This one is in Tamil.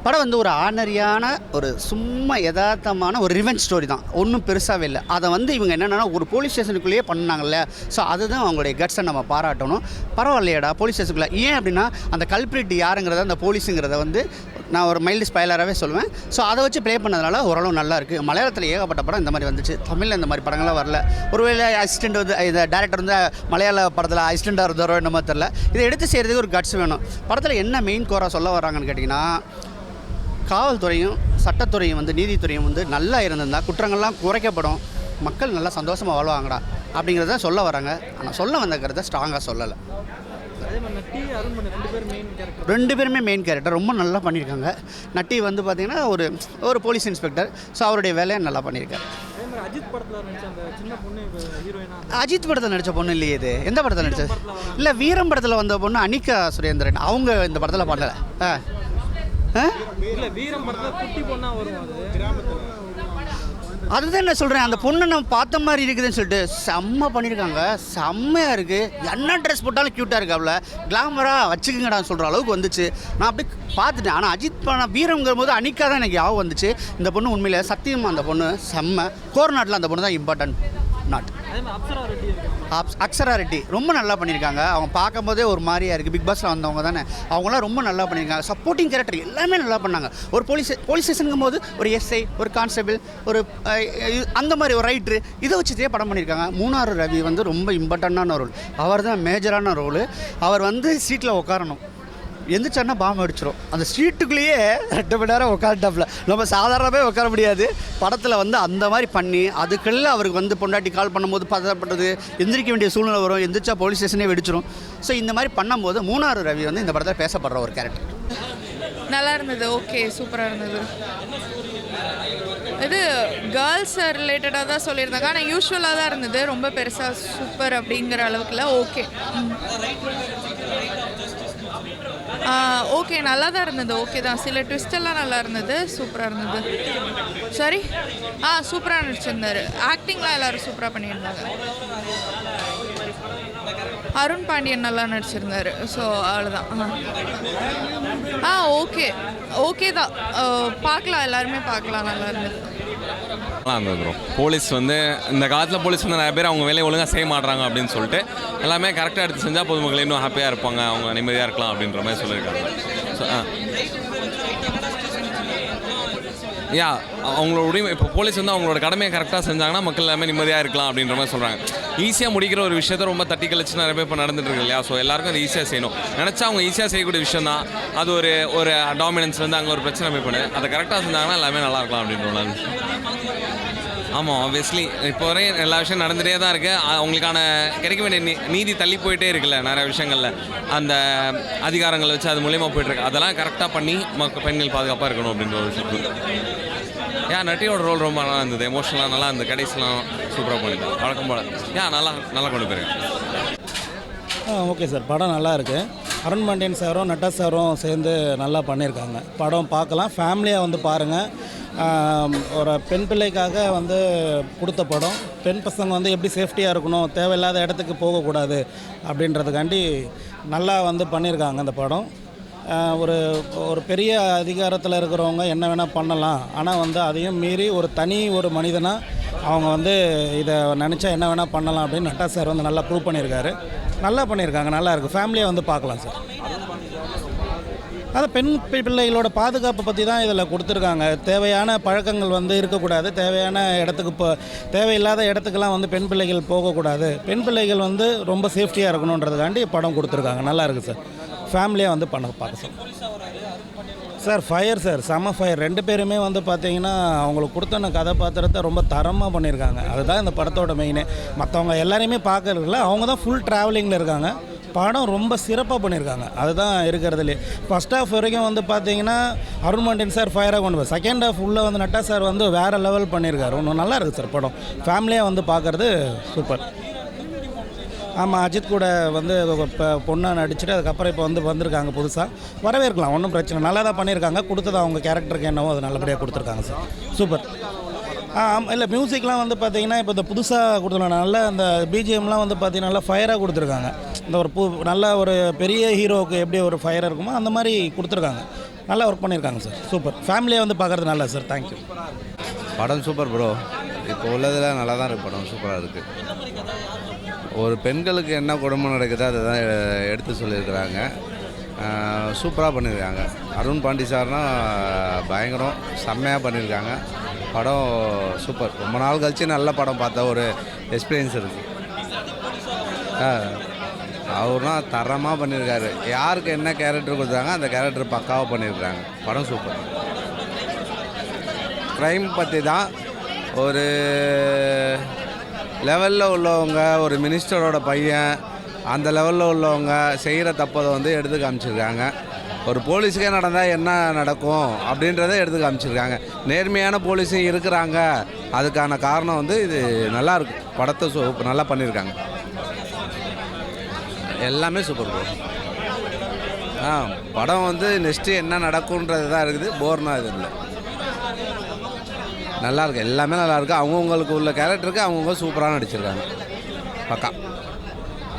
படம் வந்து ஒரு ஆர்டினரியான ஒரு சும்மா யதார்த்தமான ஒரு ரிவெஞ்ச் ஸ்டோரி தான், ஒன்றும் பெருசாகவே இல்லை. அதை வந்து இவங்க என்னென்னா ஒரு போலீஸ் ஸ்டேஷனுக்குள்ளேயே பண்ணாங்கல்ல, ஸோ அதுதான் அவங்களுடைய கட்ஸை நம்ம பாராட்டணும். பரவாயில்லையடா போலீஸ் ஸ்டேஷனுக்குள்ளே, ஏன் அப்படின்னா அந்த கல்பிரிட் யாருங்கிறத அந்த போலீஸுங்கிறத வந்து நான் ஒரு மைல்டு ஸ்பாய்லராகவே சொல்லுவேன். ஸோ அதை வச்சு ப்ளே பண்ணதுனால ஓரளவு நல்லா இருக்குது. மலையாளத்தில் ஏகப்பட்ட படம் இந்த மாதிரி வந்துச்சு, தமிழில் இந்த மாதிரி படங்கள்லாம் வரல. ஒருவேளை அசிஸ்டண்ட் வந்து இந்த டேரக்டர் வந்து மலையாள படத்தில் அசிஸ்டண்ட்டாக இருந்தாரோ என்னமோ தெரில. இதை எடுத்து செய்கிறதுக்கு ஒரு கட்ஸ் வேணும். படத்தில் என்ன மெயின் கோராக சொல்ல வராங்கன்னு கேட்டிங்கன்னா, காவல்துறையும் சட்டத்துறையும் வந்து நீதித்துறையும் வந்து நல்லா இருந்திருந்தால் குற்றங்கள்லாம் குறைக்கப்படும், மக்கள் நல்லா சந்தோஷமாக வாழ்வாங்கடா அப்படிங்கிறத சொல்ல வராங்க. ஆனால் சொல்ல வந்தங்கிறத ஸ்ட்ராங்காக சொல்லலை. ரெண்டு பேருமே மெயின் கேரக்டர் ரொம்ப நல்லா பண்ணியிருக்காங்க. நட்டி வந்து பார்த்திங்கன்னா ஒரு போலீஸ் இன்ஸ்பெக்டர், ஸோ அவருடைய வேலையை நல்லா பண்ணியிருக்காரு. அஜித் படத்தில் நடித்த பொண்ணு இல்லையே இது, எந்த படத்தில் நடித்தது? இல்லை, வீரம் படத்தில் வந்த பொண்ணு அனிகா சுரேந்திரன், அவங்க இந்த படத்தில் பண்ணலை. அதுதான் என்ன சொல்கிறேன், அந்த பொண்ணை நம்ம பார்த்த மாதிரி இருக்குதுன்னு சொல்லிட்டு செம்ம பண்ணியிருக்காங்க, செம்மையாக இருக்குது. என்ன ட்ரெஸ் போட்டாலும் க்யூட்டாக இருக்குது, அவ்வளோ கிளாமராக வச்சுக்கங்கடான்னு சொல்கிற அளவுக்கு வந்துச்சு. நான் அப்படி பார்த்துட்டேன். ஆனால் அஜித் படம் வீரங்கிற போது அனிகா தான் எனக்கு யாவும் வந்துச்சு. இந்த பொண்ணு உண்மையில் சத்தியமாக அந்த பொண்ணு செம்ம. கோர் நாட்டில் அந்த பொண்ணு தான் இம்பார்ட்டன்ட் நாட். அக்ஷரா ரெட்டி ரொம்ப நல்லா பண்ணியிருக்காங்க. அவங்க பார்க்கும்போதே ஒரு மாதிரியாக இருக்குது. பிக் பாஸில் வந்தவங்க தானே, அவங்களாம் ரொம்ப நல்லா பண்ணியிருக்காங்க. சப்போர்ட்டிங் கேரக்டர் எல்லாமே நல்லா பண்ணாங்க. ஒரு போலீஸ் ஸ்டேஷனுங்கும் போது ஒரு எஸ்ஐ, ஒரு கான்ஸ்டபிள், ஒரு அந்த மாதிரி ஒரு ரைட்ரு, இதை வச்சுட்டே படம் பண்ணியிருக்காங்க. மூணாறு ரவி வந்து ரொம்ப இம்பார்ட்டண்டான ரோல், அவர் தான் மேஜரான ரோலு. அவர் வந்து சீட்டில் உட்காரணும், எந்திரிச்சான்னா பாம்பு அடிச்சிடும். அந்த ஸ்ட்ரீட்டுக்குள்ளேயே 2 மணி நேரம் உட்காந்துட்டாப்புல. நம்ம சாதாரணமே உட்கார முடியாது. படத்தில் வந்து அந்த மாதிரி பண்ணி அதுக்கெல்லாம் அவருக்கு வந்து பொண்டாட்டி கால் பண்ணும்போது பதப்படுறது, எந்திரிக்க வேண்டிய சூழ்நிலை வரும், எந்திரிச்சா போலீஸ் ஸ்டேஷனே வெடிச்சிடும். ஸோ இந்த மாதிரி பண்ணும்போது மூணாறு ரவி வந்து இந்த படத்தில் பேசப்படுற ஒரு கேரக்டர். நல்லா இருந்தது, ஓகே, சூப்பராக இருந்தது. இது கேர்ள்ஸ் ரிலேட்டடாக தான் சொல்லியிருந்தாங்க, ஆனால் யூஸ்வலாக தான் இருந்தது, ரொம்ப பெருசாக சூப்பர் அப்படிங்கிற அளவுக்குல. ஓகே ஓகே, நல்லா தான் இருந்தது, ஓகே தான். சில ட்விஸ்டெல்லாம் நல்லா இருந்தது, சூப்பராக இருந்தது. சரி, சூப்பராக நடிச்சிருந்தார். ஆக்டிங்லாம் எல்லோரும் சூப்பராக பண்ணியிருந்தாங்க. அருண் பாண்டியன் நல்லா நடிச்சிருந்தார். ஸோ அவ்வளோதான். ஓகே தான், பார்க்கலாம், எல்லாருமே பார்க்கலாம், நல்லா இருந்தது. நல்லா இருந்தது ப்ரோ. போலீஸ் வந்து இந்த காலத்தில் போலீஸ் வந்து நிறைய பேர் அவங்க வேலையை ஒழுங்காக செய்ய மாட்றாங்க அப்படின்னு சொல்லிட்டு எல்லாமே கரெக்டாக எடுத்து செஞ்சால் பொதுமக்கள் இன்னும் ஹாப்பியாக இருப்பாங்க, அவங்க நிம்மதியாக இருக்கலாம் அப்படின்ற மாதிரி சொல்லியிருக்காங்க. ஸோ அவங்களோட உரிமை, இப்போ போலீஸ் வந்து அவங்களோட கடமையை கரெக்டாக செஞ்சாங்கன்னா மக்கள் எல்லாமே நிம்மதியாக இருக்கலாம் அப்படின்ற மாதிரி சொல்கிறாங்க. ஈஸியாக முடிக்கிற ஒரு விஷயத்த ரொம்ப தட்டி கழிச்சு நிறைய பேர் இப்போ நடந்துட்டு இருக்கு இல்லையா? ஸோ எல்லாருக்கும் அது ஈஸியாக செய்யணும் நினச்சா அவங்க ஈஸியாக செய்யக்கூடிய விஷயம் தான் அது. ஒரு டாமினன்ஸ் வந்து அங்கே ஒரு பிரச்சனை போய் பண்ணு, அதை கரெக்டாக செஞ்சாங்கன்னா எல்லாமே நல்லா இருக்கலாம் அப்படின்ற. ஆமாம், ஆப்வியஸ்லி இப்போ வரை எல்லா விஷயம் நடந்துகிட்டே தான் இருக்குது. அவங்களுக்கான கிடைக்க வேண்டிய நீதி தள்ளி போயிட்டே இருக்குல்ல நிறைய விஷயங்களில். அந்த அதிகாரங்களை வச்சு அது மூலியமாக போய்ட்டுருக்கு. அதெல்லாம் கரெக்டாக பண்ணி பெண்கள் பாதுகாப்பாக இருக்கணும் அப்படின்ற ஒரு விஷயம். நட்டியோட ரோல் ரொம்ப நல்லா இருந்தது, எமோஷனலாக நல்லா இருந்தது, கடைசிலாம் சூப்பராக பண்ணிட்டேன் வழக்கம் போல். நல்லா கொண்டு போயிருக்கேன். ஓகே சார், படம் நல்லா இருக்குது. அருண் பாண்டியன் சாரும் நட்டா சாரும் சேர்ந்து நல்லா பண்ணியிருக்காங்க. படம் பார்க்கலாம், ஃபேமிலியாக வந்து பாருங்கள். ஒரு பெண் பிள்ளைக்காக வந்து கொடுத்த படம். பெண் பசங்க வந்து எப்படி சேஃப்டியாக இருக்கணும், தேவையில்லாத இடத்துக்கு போகக்கூடாது அப்படின்றதுக்காண்டி நல்லா வந்து பண்ணியிருக்காங்க அந்த படம். ஒரு பெரிய அதிகாரத்தில் இருக்கிறவங்க என்ன வேணால் பண்ணலாம், ஆனால் வந்து அதையும் மீறி ஒரு மனிதனாக அவங்க வந்து இதை நினச்சா என்ன வேணால் பண்ணலாம் அப்படின்னு நட்டா சார் வந்து நல்லா ப்ரூவ் பண்ணியிருக்காரு. நல்லா பண்ணியிருக்காங்க, நல்லா இருக்குது. ஃபேமிலியாக வந்து பார்க்கலாம் சார். அது பெண் பிள்ளைகளோட பாதுகாப்பை பற்றி தான் இதில் கொடுத்துருக்காங்க. தேவையான பழக்கங்கள் வந்து இருக்கக்கூடாது, தேவையான இடத்துக்கு தேவையில்லாத இடத்துக்கெல்லாம் வந்து பெண் பிள்ளைகள் போகக்கூடாது, பெண் பிள்ளைகள் வந்து ரொம்ப சேஃப்டியாக இருக்கணுன்றதுக்காண்டி படம் கொடுத்துருக்காங்க. நல்லா இருக்குது சார், ஃபேமிலியாக வந்து பார்க்க சார். ஃபயர் சார், செம்ம ஃபயர். 2 பேருமே வந்து பார்த்திங்கன்னா அவங்களுக்கு கொடுத்த கதாபாத்திரத்தை ரொம்ப தரமாக பண்ணியிருக்காங்க. அதுதான் இந்த படத்தோட மெயினே. மற்றவங்க எல்லாரையுமே பார்க்கறதுல அவங்க தான் ஃபுல் ட்ராவலிங்கில் இருக்காங்க. படம் ரொம்ப சிறப்பாக பண்ணியிருக்காங்க, அதுதான் இருக்கிறதுலே. ஃபஸ்ட் ஹாஃப் வரைக்கும் வந்து பார்த்திங்கன்னா அருண் பாண்டியன் சார் ஃபயராக கொண்டு போய், செகண்ட் ஹாஃப் உள்ளே வந்து நட்டா சார் வந்து வேறு லெவல் பண்ணியிருக்காரு. இன்னும் நல்லா இருக்குது சார் படம். ஃபேமிலியாக வந்து பார்க்குறது சூப்பர். ஆமாம், அஜித் கூட வந்து இப்போ பொண்ணாக நடிச்சுட்டு அதுக்கப்புறம் இப்போ வந்திருக்காங்க புதுசாக. வரவேற்கலாம், ஒன்றும் பிரச்சனை. நல்லா தான் பண்ணியிருக்காங்க. கொடுத்தது அவங்க கேரக்டருக்கு என்னவோ அது நல்லபடியாக கொடுத்துருக்காங்க சார். சூப்பர். இல்லை, மியூசிக்லாம் வந்து பார்த்திங்கன்னா இப்போ இந்த புதுசாக கொடுத்துருக்காங்க. நல்லா அந்த பிஜிஎம்லாம் வந்து பார்த்திங்கன்னா நல்லா ஃபயராக கொடுத்துருக்காங்க. இந்த ஒரு நல்ல ஒரு பெரிய ஹீரோவுக்கு எப்படி ஒரு ஃபயராக இருக்குமோ அந்த மாதிரி கொடுத்துருக்காங்க. நல்லா ஒர்க் பண்ணியிருக்காங்க சார். சூப்பர். ஃபேமிலியாக வந்து பார்க்குறது நல்லா சார். தேங்க்யூ. படம் சூப்பர் ப்ரோ. இப்போ உள்ளதில் நல்லா தான் இருக்குது. படம் சூப்பராக இருக்குது. ஒரு பெண்களுக்கு என்ன கொடுமை நடக்குதோ அதை தான் எடுத்து சொல்லியிருக்கிறாங்க. சூப்பராக பண்ணியிருக்காங்க. அருண் பாண்டி சார்னா பயங்கரம், செம்மையாக பண்ணியிருக்காங்க. படம் சூப்பர். ரொம்ப நாள் கழித்து நல்ல படம் பார்த்த ஒரு எக்ஸ்பீரியன்ஸ் இருக்குது. அவர்னா தரமாக பண்ணியிருக்காரு. யாருக்கு என்ன கேரக்டர் கொடுத்தாங்க அந்த கேரக்டர் பக்காவாக பண்ணியிருக்காங்க. படம் சூப்பர். க்ரைம் பற்றி தான். ஒரு லெவலில் உள்ளவங்க, ஒரு மினிஸ்டரோட பையன், அந்த லெவலில் உள்ளவங்க செய்கிற தப்பதை வந்து எடுத்து காமிச்சிருக்காங்க. ஒரு போலீஸுக்கே நடந்தால் என்ன நடக்கும் அப்படின்றத எடுத்து காமிச்சிருக்காங்க. நேர்மையான போலீஸும் இருக்கிறாங்க. அதுக்கான காரணம் வந்து இது நல்லாயிருக்கு. படத்தை நல்லா பண்ணியிருக்காங்க. எல்லாமே சூப்பர் ப்ரோ. படம் வந்து நெக்ஸ்ட்டு என்ன நடக்கும்ன்றது தான் இருக்குது. போர்னா இது இல்லை. நல்லாயிருக்கு. எல்லாமே நல்லாயிருக்கு. அவங்கவுங்களுக்கு உள்ள கேரக்டருக்கு அவங்கவுங்க சூப்பராக நடிச்சிருக்காங்க. பக்கா.